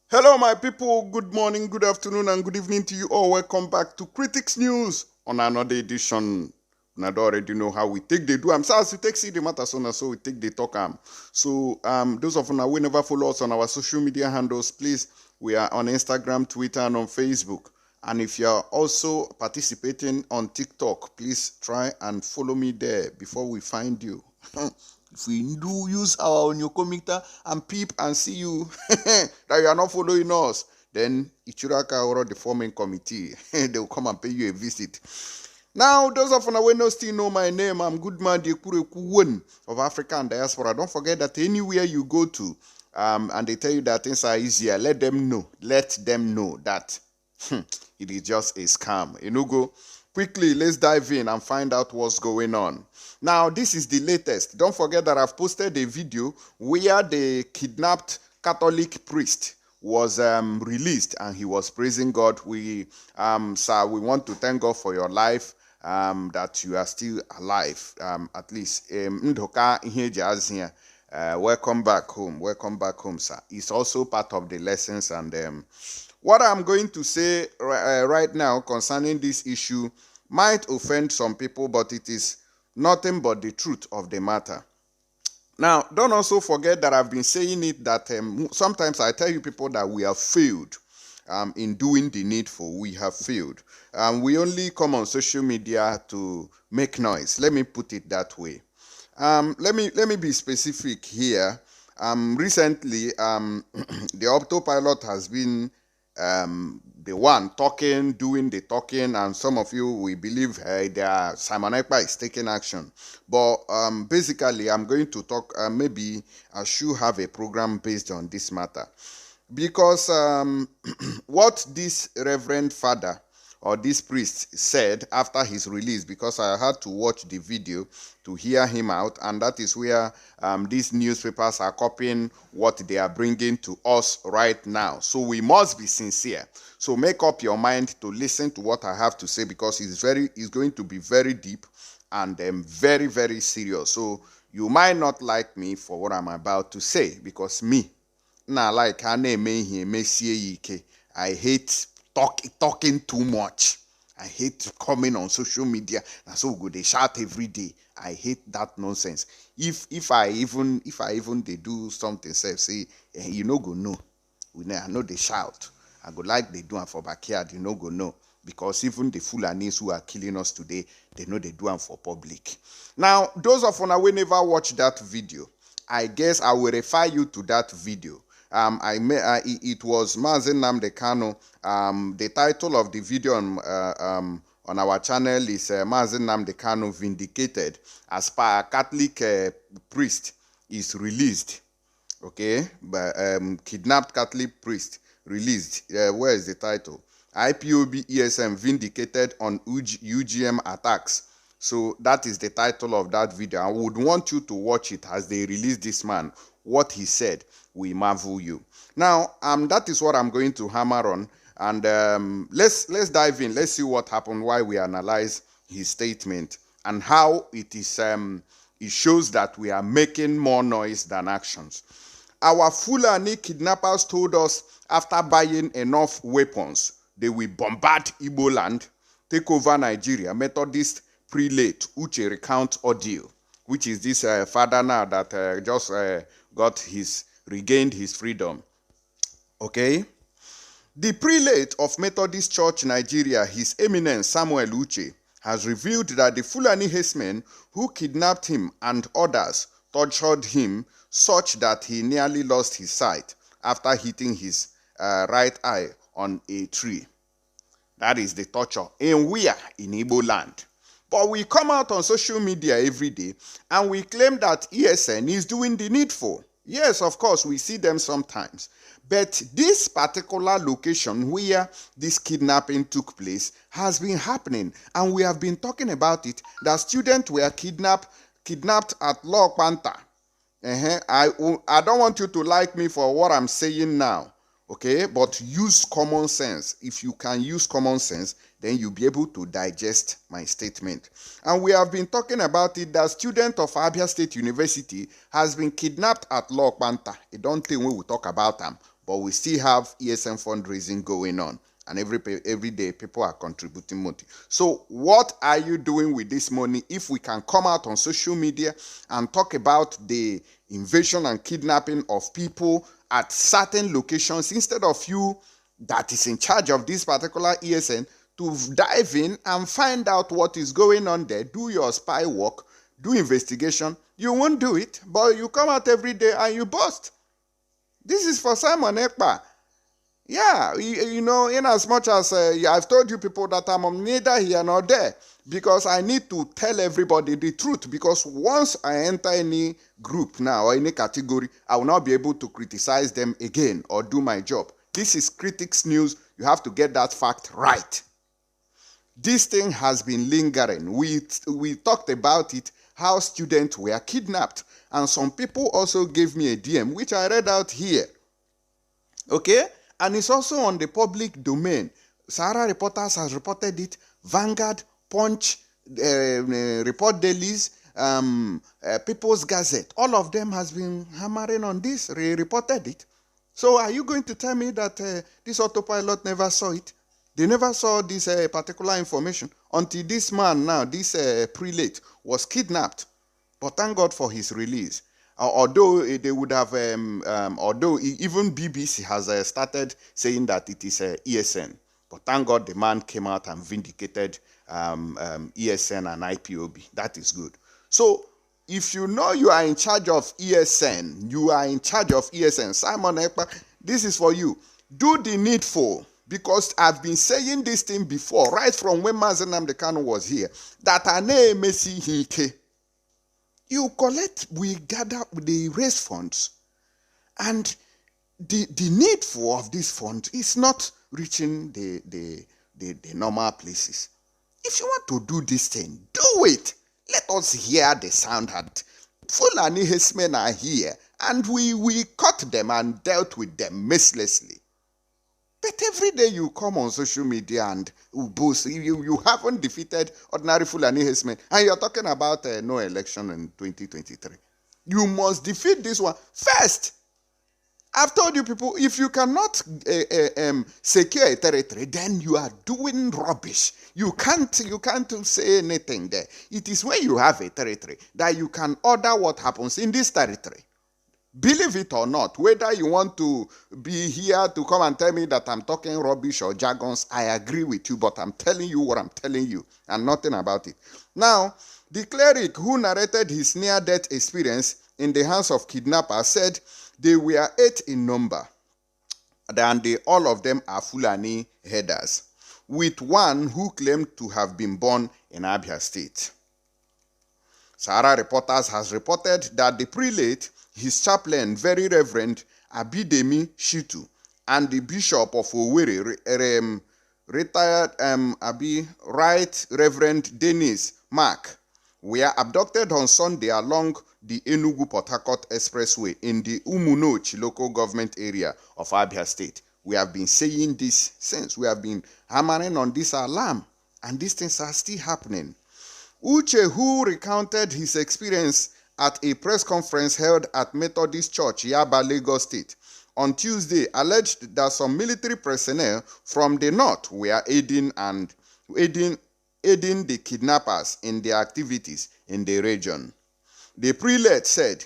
Hello, my people. Good morning, good afternoon, and good evening to you all. Welcome back to Critics News on another edition. I don't already know how we take the do. I'm sorry to take see the matter so we take the talk. Those of you who never follow us on our social media handles, please. We are on Instagram, Twitter, and on Facebook. And if you're also participating on TikTok, please try and follow me there before we find you. If we do use our onyokomita and peep and see you that you are not following us, then Ichuraka or the forming committee, they will come and pay you a visit. Now, those of you who still know my name, I'm Goodman Dekureku of Africa and Diaspora. Don't forget that anywhere you go to, and they tell you that things are easier, let them know that it is just a scam. Go quickly, let's dive in and find out what's going on. Now, this is the latest. Don't forget that I've posted a video where the kidnapped Catholic priest was released and he was praising God. Sir, we want to thank God for your life, that you are still alive, at least. Welcome back home, sir. It's also part of the lessons. And what I'm going to say right now concerning this issue might offend some people, but it is nothing but the truth of the matter. Now, don't also forget that I've been saying it that sometimes I tell you people that we have failed in doing the needful. We have failed. We only come on social media to make noise. Let me put it that way. Let me be specific here. Recently, the autopilot has been the one doing the talking, and some of you we believe Simon Ekpa is taking action. But basically, I'm going to talk. Maybe I should have a program based on this matter, because what this Reverend Father or this priest said after his release, because I had to watch the video to hear him out, and that is where these newspapers are copying what they are bringing to us right now. So we must be sincere. So make up your mind to listen to what I have to say, because it's going to be very deep and very, very serious. So you might not like me for what I'm about to say, because me, I hate talking too much. I hate coming on social media. That's so good. They shout every day. I hate that nonsense. If I even they do something, say you no go know. I know they shout. I go like they do it for backyard. You no go know, because even the Fulanis who are killing us today, they know they do it for public. Now, those of you who never watched that video, I guess I will refer you to that video. It was Mazen Nnamdi Kanu. The title of the video on our channel is Mazen Nnamdi Kanu Vindicated, as per a Catholic priest is released. Okay, but kidnapped Catholic priest released. Where is the title? IPOB ESM vindicated on UGM attacks. So that is the title of that video. I would want you to watch it as they release this man. What he said will marvel you. Now, that is what I'm going to hammer on. And let's dive in. Let's see what happened, why we analyze his statement, and how it is. It shows that we are making more noise than actions. Our Fulani kidnappers told us after buying enough weapons, they will bombard Igbo land, take over Nigeria. Methodist prelate Uche recount audio, which is this father now that just regained his freedom. Okay? The prelate of Methodist Church Nigeria, His Eminence Samuel Uche, has revealed that the Fulani herdsmen who kidnapped him and others tortured him such that he nearly lost his sight after hitting his right eye on a tree. That is the torture. And we are in Igbo land. But we come out on social media every day and we claim that ESN is doing the needful. Yes, of course, we see them sometimes. But this particular location where this kidnapping took place has been happening. And we have been talking about it, that students were kidnapped at Lokpanta. I don't want you to like me for what I'm saying now. Okay, but use common sense. If you can use common sense, then you'll be able to digest my statement. And we have been talking about it, that student of Abia State University has been kidnapped at Lokpanta. I don't think we will talk about them. but we still have ESN fundraising going on. And every day, people are contributing money. So what are you doing with this money? If we can come out on social media and talk about the invasion and kidnapping of people at certain locations, instead of you that is in charge of this particular ESN to dive in and find out what is going on there, do your spy work, do investigation, you won't do it, but you come out every day and you boast. This is for Simon Ekpa. Yeah, you know, in as much as I've told you people that I'm neither here nor there, because I need to tell everybody the truth, because once I enter any group now or any category, I will not be able to criticize them again or do my job. This is Critics News. You have to get that fact right. This thing has been lingering. We talked about it, how students were kidnapped. And some people also gave me a DM, which I read out here. Okay? And it's also on the public domain. Sahara Reporters has reported it. Vanguard, Punch, Report Dailies, People's Gazette. All of them has been hammering on this, reported it. So are you going to tell me that this autopilot never saw it? They never saw this particular information until this man now, this prelate, was kidnapped. But thank God for his release. Although they would have, although even BBC has started saying that it is ESN. But thank God the man came out and vindicated ESN and IPOB. That is good. So if you know you are in charge of ESN, you are in charge of ESN, Simon Ekpa, this is for you. Do the needful. Because I've been saying this thing before, right from when Mazen Nnamdi Kanu was here, that Ane Emesi Hike. You collect, we gather, they raise funds, and the needful of this fund is not reaching the normal places. If you want to do this thing, do it. Let us hear the sound that Fulani herdsmen are here, and we caught them and dealt with them mercilessly. But every day you come on social media and boast, you haven't defeated ordinary Fulani herdsmen, and you're talking about no election in 2023. You must defeat this one first. I've told you people, if you cannot secure a territory, then you are doing rubbish. You can't say anything there. It is when you have a territory that you can order what happens in this territory. Believe it or not, whether you want to be here to come and tell me that I'm talking rubbish or jargons, I agree with you, but I'm telling you what I'm telling you and nothing about it. Now, the cleric who narrated his near-death experience in the hands of kidnappers said they were 8 in number, and all of them are Fulani herders, with one who claimed to have been born in Abia State. Sahara Reporters has reported that the prelate, his chaplain, Very Reverend Abidemi Shitu, and the Bishop of Owerri, retired Right Reverend Dennis Mark, were abducted on Sunday along the Enugu-Port Harcourt Expressway in the Umunochi local government area of Abia State. We have been saying this since. We have been hammering on this alarm, and these things are still happening. Uche, who recounted his experience at a press conference held at Methodist Church, Yaba, Lagos State, on Tuesday, alleged that some military personnel from the north were aiding the kidnappers in their activities in the region. The prelate said,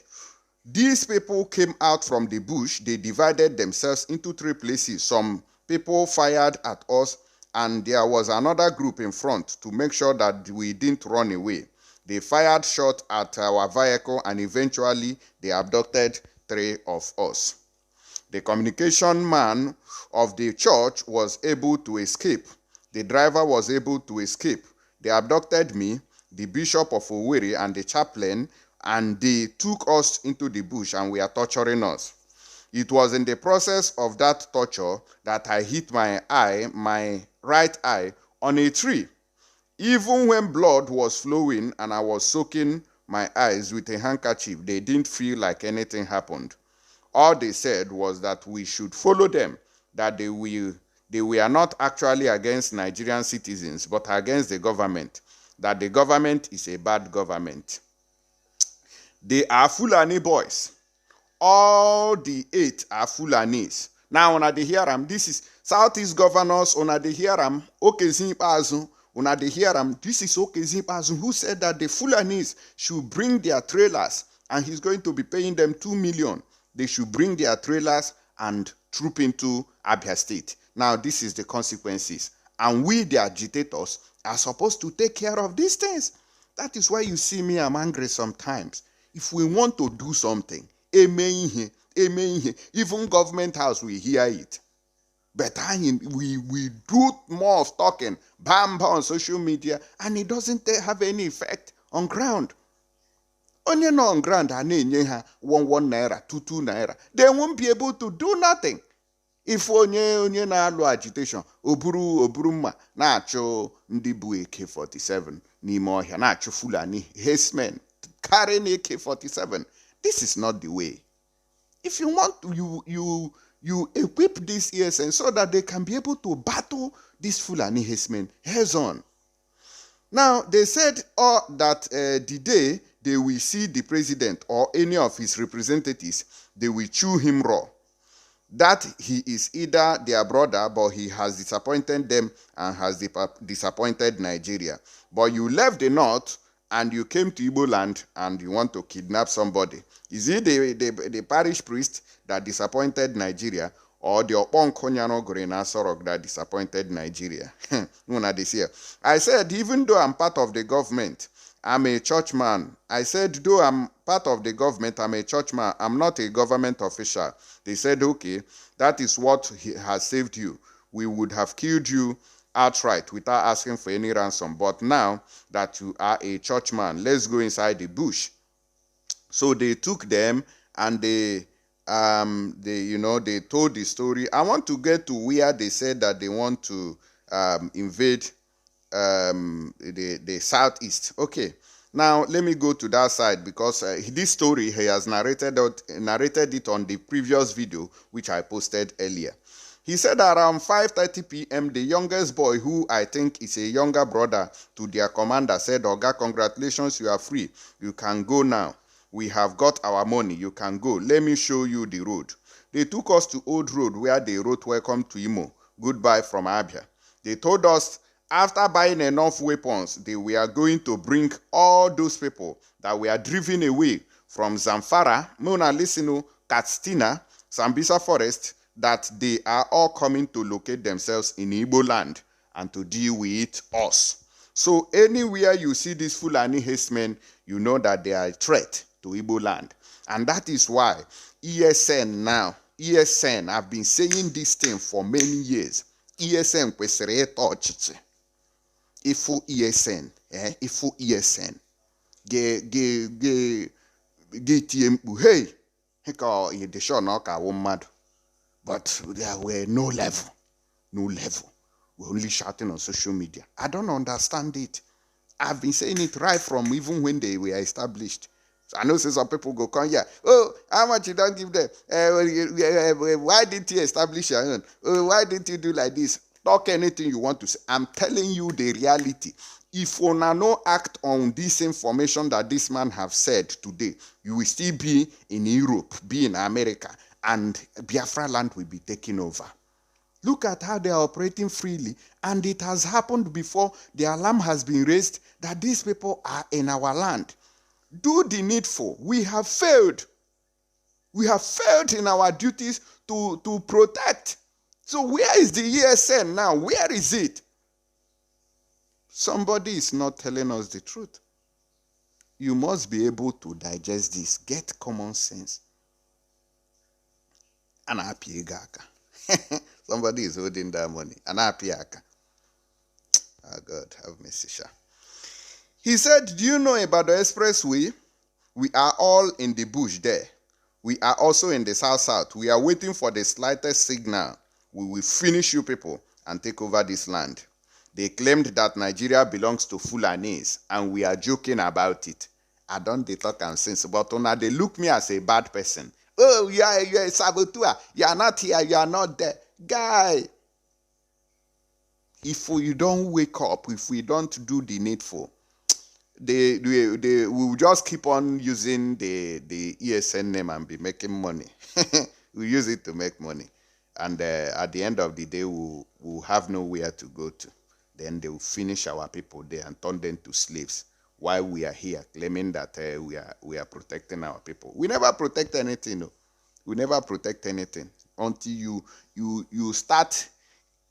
"These people came out from the bush. They divided themselves into 3 places. Some people fired at us, and there was another group in front to make sure that we didn't run away. They fired shot at our vehicle, and eventually they abducted 3 of us. The communication man of the church was able to escape. The driver was able to escape. They abducted me, the Bishop of Owerri, and the chaplain, and they took us into the bush and were torturing us. It was in the process of that torture that I hit my right eye, on a tree. Even when blood was flowing and I was soaking my eyes with a handkerchief, they didn't feel like anything happened. All they said was that we should follow them, that they were not actually against Nigerian citizens, but against the government, that the government is a bad government." They are Fulani boys. All the 8 are Fulanis. Now, una de hear am. This is Southeast governors, una de hear am. Okezin Ikpeazu, una de hear am. This is Okezin Ikpeazu who said that the Fulanis should bring their trailers and he's going to be paying them 2 million. They should bring their trailers and troop into Abia State. Now, this is the consequences. And we, the agitators, are supposed to take care of these things. That is why you see me, I'm angry sometimes. If we want to do something, amen, even government house, we hear it. But we do more of talking, bam, on social media, and it doesn't have any effect on ground. Only no on ground, one naira, two naira. They won't be able to do nothing. If onye na-alụ agitation, oburu mma na-achụ ndị bụ AK-47 n'ime ọhịa, na-achụ Fulani herdsmen carrying AK-47. This is not the way. If you want, you equip this ESN so that they can be able to battle these Fulani herdsmen heads on. Now, they said that the day they will see the president or any of his representatives, they will chew him raw. That he is either their brother, but he has disappointed them and has disappointed Nigeria. But you left the north and you came to Igbo land and you want to kidnap somebody. Is it the parish priest that disappointed Nigeria, or the Oponkonyano Gorena Sorok that disappointed Nigeria? I said, even though I'm part of the government, I'm a churchman. I said, though I'm part of the government, I'm a churchman. I'm not a government official. They said, okay, that is what has saved you. We would have killed you outright without asking for any ransom. But now that you are a churchman, let's go inside the bush. So they took them and they told the story. I want to get to where they said that they want to invade the southeast. Okay, now let me go to that side, because this story he has narrated it on the previous video which I posted earlier. He said around 5:30 p.m. the youngest boy, who I think is a younger brother to their commander, said, "Oga, congratulations, you are free. You can go now. We have got our money. You can go. Let me show you the road." They took us to Old Road, where they wrote, "Welcome to Imo. Goodbye from Abia." They told us after buying enough weapons, they were going to bring all those people that were driven away from Zamfara, Mona Lisino, Katsina, Sambisa Forest, that they are all coming to locate themselves in Igbo land and to deal with us. So anywhere you see these Fulani herdsmen, you know that they are a threat to Igbo land. And that is why ESN, I've been saying this thing for many years. ESN kwesịrị ịta ọchịchị. Ifu ESN, ifu ESN. Tie mkpu, hey, ka the show na ka wo mmadụ. But there were no level. We're only shouting on social media. I don't understand it. I've been saying it right from even when they were established. So I know some people go come here. Oh, how much you don't give them? Why didn't you establish your own? Oh, why didn't you do like this? Talk anything you want to say. I'm telling you the reality. If you no act on this information that this man have said today, you will still be in Europe, be in America, and Biafra land will be taken over. Look at how they are operating freely, and it has happened before. The alarm has been raised that these people are in our land. Do the needful. We have failed. We have failed in our duties to protect. So where is the ESN now? Where is it? Somebody is not telling us the truth. You must be able to digest this. Get common sense. Somebody is holding that money. Oh God, have mercy, Sha. He said, do you know about the expressway? We are all in the bush there. We are also in the south. We are waiting for the slightest signal. We will finish you people and take over this land. They claimed that Nigeria belongs to Fulanis, and we are joking about it. I don't talk and sense, but now they look me as a bad person. Oh, you're a saboteur. You are not here. You are not there. Guy, if you don't wake up, if we don't do the needful, they will just keep on using the ESN name and be making money. We use it to make money. And at the end of the day, we'll have nowhere to go to. Then they will finish our people there and turn them to slaves while we are here claiming that we are protecting our people. We never protect anything. No. We never protect anything until you start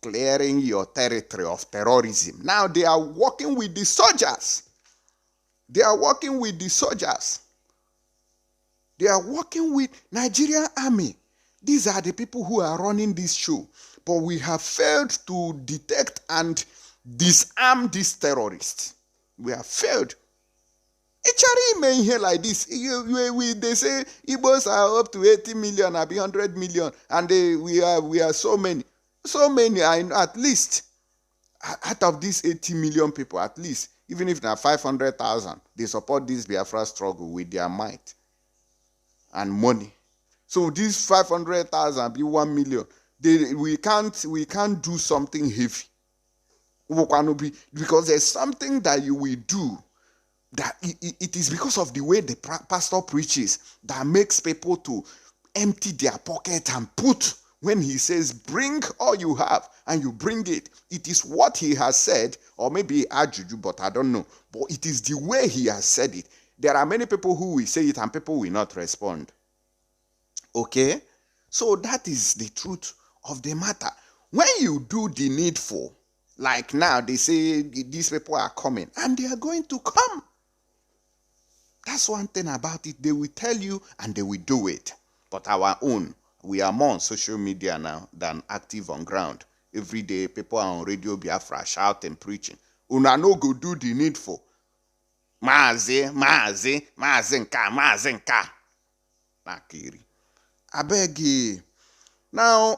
clearing your territory of terrorism. Now they are working with the soldiers. They are working with the soldiers. They are working with Nigerian army. These are the people who are running this show. But we have failed to detect and disarm these terrorists. We have failed. HRE may hear like this. They say Igbos are up to 80 million, or 100 million, and we are so many. So many, at least, out of these 80 million people, at least, even if they are 500,000, they support this Biafra struggle with their might and money. So these 500,000 be 1 million. We can't do something heavy. Because there's something that you will do that it is because of the way the pastor preaches that makes people to empty their pocket and put, when he says bring all you have and you bring it, it is what he has said, or maybe ajuju, but I don't know, but it is the way he has said it. There are many people who will say it and people will not respond. Okay, so that is the truth of the matter. When you do the needful, like now they say these people are coming and they are going to come. That's one thing about it. They will tell you and they will do it. But our own, we are more on social media now than active on ground. Every day people are on Radio Biafra shouting, preaching. Una no go do the needful. Maazi nka. Nakiri. I beg you. Now,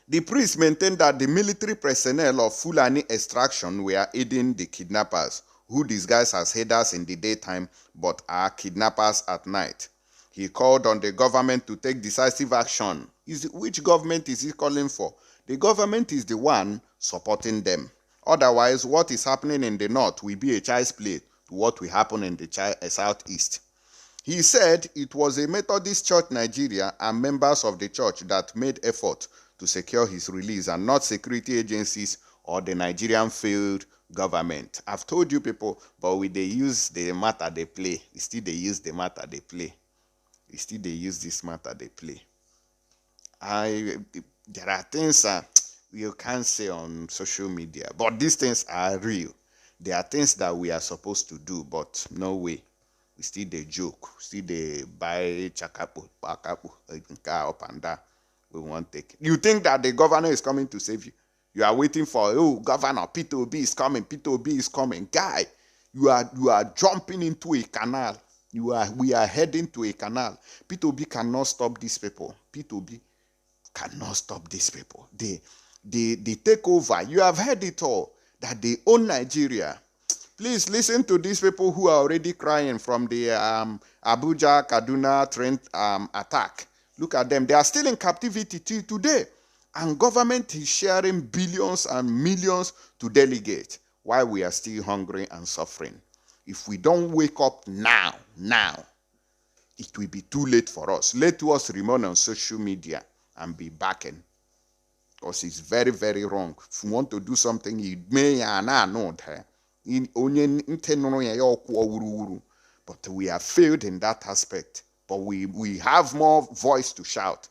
the priest maintained that the military personnel of Fulani extraction were aiding the kidnappers, who disguise as herders in the daytime but are kidnappers at night. He called on the government to take decisive action. Which government is he calling for? The government is the one supporting them. Otherwise, what is happening in the north will be a child's play to what will happen in the southeast. He said it was a Methodist Church Nigeria and members of the church that made effort to secure his release and not security agencies or the Nigerian failed government. I've told you people, but they use the matter they play. Still they use the matter they play. Still they use this matter they play. There are things you can't say on social media, but these things are real. There are things that we are supposed to do, but no way. We still they joke, still they buy chakapo, pakapo, up and down. We won't take it. You think that the governor is coming to save you? You are waiting for, governor, Peter Obi is coming, Peter Obi is coming. Guy, you are jumping into a canal. We are heading to a canal. Peter Obi cannot stop these people. Peter Obi cannot stop these people. They take over. You have heard it all, that they own Nigeria. Please listen to these people who are already crying from the Abuja, Kaduna train attack. Look at them. They are still in captivity till today. And government is sharing billions and millions to delegate while we are still hungry and suffering. If we don't wake up now, it will be too late for us. Let us remain on social media and be backing. Because it's very, very wrong. If you want to do something, you may know that. But we have failed in that aspect. But we have more voice to shout.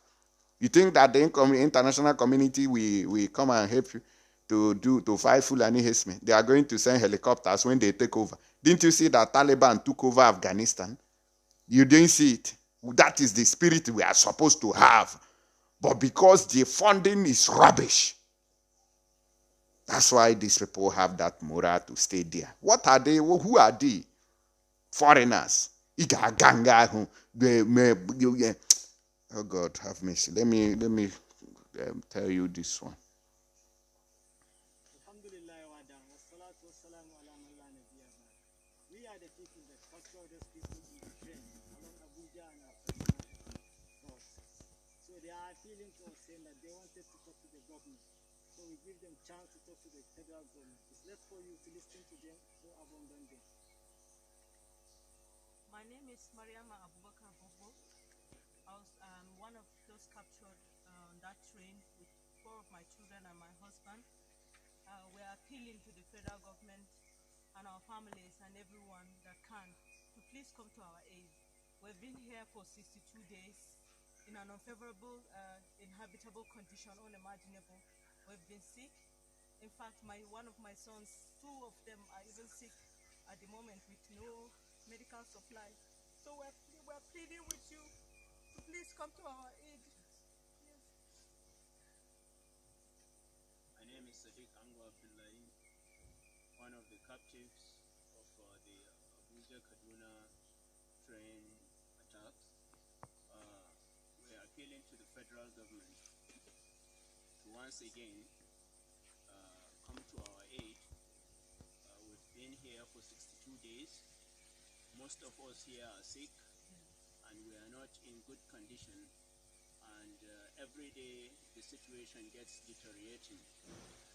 You think that the international community will come and help you to fight Fulani herdsmen? They are going to send helicopters when they take over. Didn't you see that Taliban took over Afghanistan? You didn't see it. That is the spirit we are supposed to have. But because the funding is rubbish, that's why these people have that morale to stay there. What are they? Who are they? Foreigners. Oh God, have mercy. Let me tell you this one. We are the people that capture those people in the train along Abuja and roads. So they are appealing to us saying that they wanted to talk to the government. So we give them chance to talk to the federal government. It's left for you to listen to them, to abandon them. My name is Mariama Abubakar Bobo. I was one of those captured 4 of my children and my husband. We are appealing to the federal government and our families and everyone that can to please come to our aid. We've been here for 62 days in an unfavorable, inhabitable condition, unimaginable. We've been sick. In fact, one of my sons, 2 of them are even sick at the moment with no medical supply. So we're pleading with you to please come to our aid. Yes. My name is Sadiq Ango Abdullahi, one of the captives of the Abuja-Kaduna train attacks. We are appealing to the federal government to once again come to our aid. We've been here for 62 days. Most of us here are sick and we are not in good condition, and every day the situation gets deteriorating.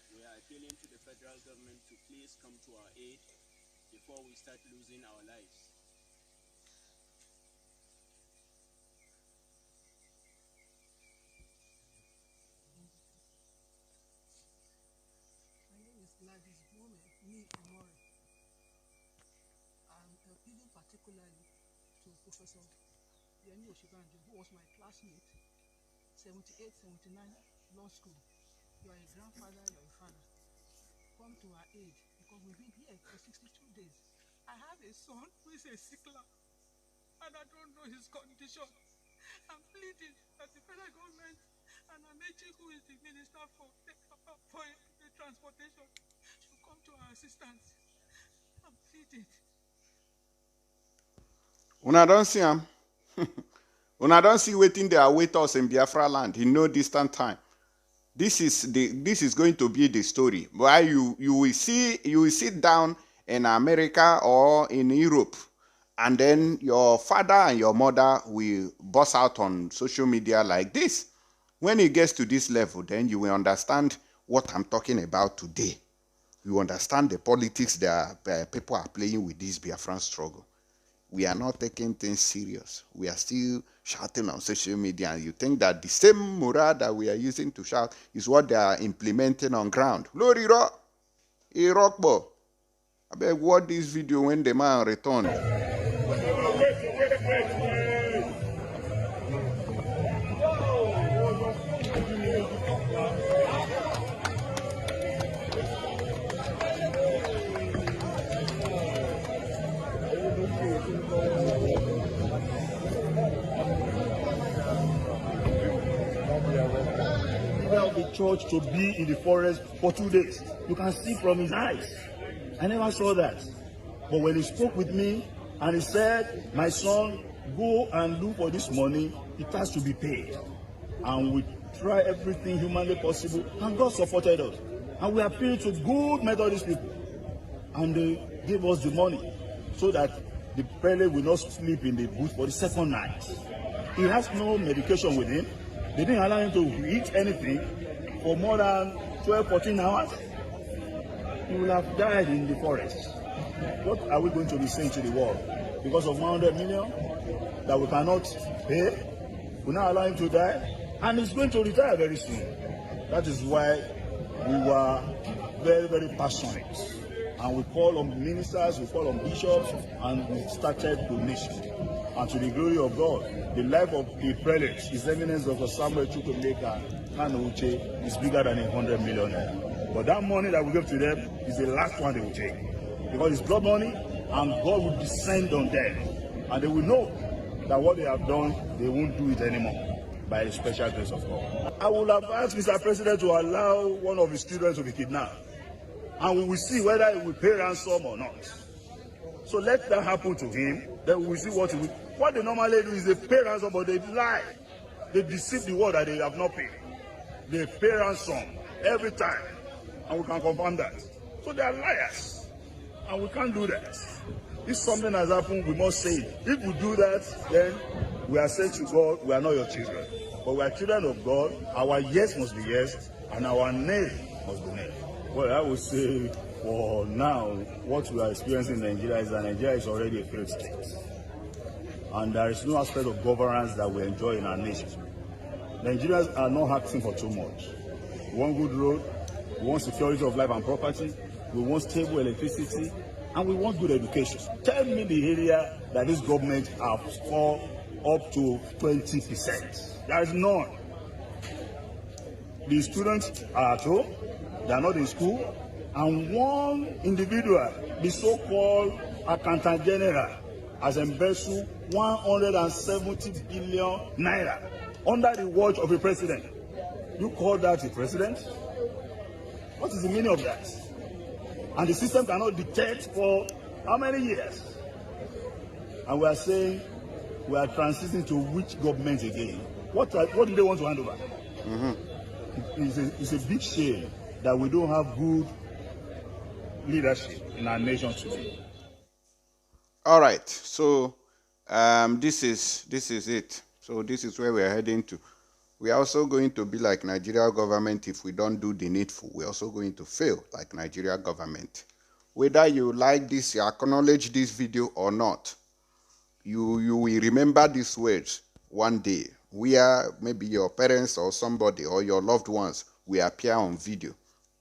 We are appealing to the federal government to please come to our aid before we start losing our lives. My name is Gladys Blume, Amore. I'm appealing particularly to Professor Yemi Oshibanjo, who was my classmate, 78, 79, law school. You are a grandfather, you are a father. Come to our aid, because we've been here for 62 days. I have a son who is a sickler, and I don't know his condition. I'm pleading that the federal government and Amechi, who is the minister for the transportation, should come to our assistance. I'm pleading. Una don't see him. Una don't see waiting there await us in Biafra land in no distant time. This is going to be the story. Why you will sit down in America or in Europe, and then your father and your mother will bust out on social media like this. When it gets to this level, then you will understand what I'm talking about today. You understand the politics that people are playing with this Biafran struggle. We are not taking things serious. We are still shouting on social media, and you think that the same morale that we are using to shout is what they are implementing on ground. Glory rock, Irokbo. I beg, watch this video when the man returned. The church to be in the forest for 2 days. You can see from his eyes. I never saw that. But when he spoke with me and he said, my son, go and look for this money, it has to be paid. And we try everything humanly possible, and God supported us. And we appealed to good Methodist people, and they gave us the money so that the prelate will not sleep in the booth for the second night. He has no medication with him. They didn't allow him to eat anything for more than 12, 14 hours. He will have died in the forest. What are we going to be saying to the world? Because of 100 million that we cannot pay, we now allow him to die, and he's going to retire very soon. That is why we were very, very passionate. And we call on ministers, we call on bishops, and we started donation. And to the glory of God, the life of the prelate, His Eminence Dr. Samuel Chukwemeka Kanouche, is bigger than 100 million naira. But that money that we give to them is the last one they will take. Because it's blood money, and God will descend on them. And they will know that what they have done, they won't do it anymore by the special grace of God. I would have asked Mr. President to allow one of his children to be kidnapped. And we will see whether he will pay ransom or not. So let that happen to him, then we will see what he will. What they normally do is they pay ransom, but they lie. They deceive the world that they have not paid. They pay ransom every time, and we can confirm that. So they are liars, and we can't do that. If something has happened, we must say it. If we do that, then we are saying to God, we are not your children. But we are children of God. Our yes must be yes, and our nay must be nay. Well, I would say for now, what we are experiencing in Nigeria is that Nigeria is already a failed state. And there is no aspect of governance that we enjoy in our nation. Nigerians are not asking for too much. We want good road. We want security of life and property. We want stable electricity. And we want good education. Tell me the area that this government has scored up to 20%. There is none. The students are at home. They are not in school. And one individual, the so-called accountant general, has embezzled 170 billion naira under the watch of a president. You call that a president? What is the meaning of that? And the system cannot detect for how many years? And we are saying we are transitioning to which government again? What do they want to hand over? It's a big shame that we don't have good leadership in our nation today. All right, so this is it. So this is where we're heading to. We are also going to be like Nigeria government. If we don't do the needful, we're also going to fail like Nigeria government. Whether you like this, you acknowledge this video or not, you will remember these words one day, where maybe your parents or somebody or your loved ones will appear on video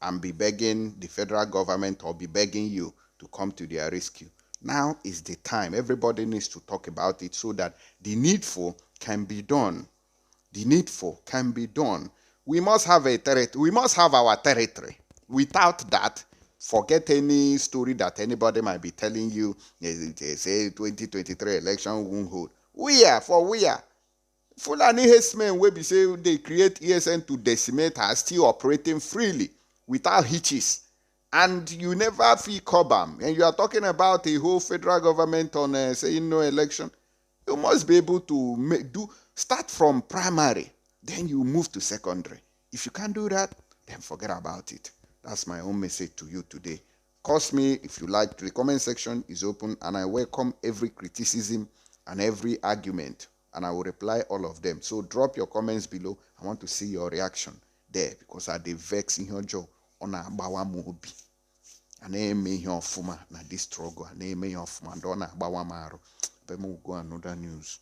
and be begging the federal government or be begging you to come to their rescue. Now is the time. Everybody needs to talk about it so that the needful can be done. The needful can be done. We must have a territory. We must have our territory. Without that, forget any story that anybody might be telling you. They say 2023 election won't hold. We are. Fulani herdsmen will be say they create ESN to decimate are still operating freely without hitches. And you never feel cobham. And you are talking about a whole federal government on saying no election. You must be able to start from primary, then you move to secondary. If you can't do that, then forget about it. That's my own message to you today. Curse me if you like. The comment section is open, and I welcome every criticism and every argument, and I will reply all of them. So drop your comments below. I want to see your reaction there, because I dey vex in your jaw on a bawa mobi. And I may your fuma na this struggle. And I may your fuma dona bawa maro. But we'll go another news.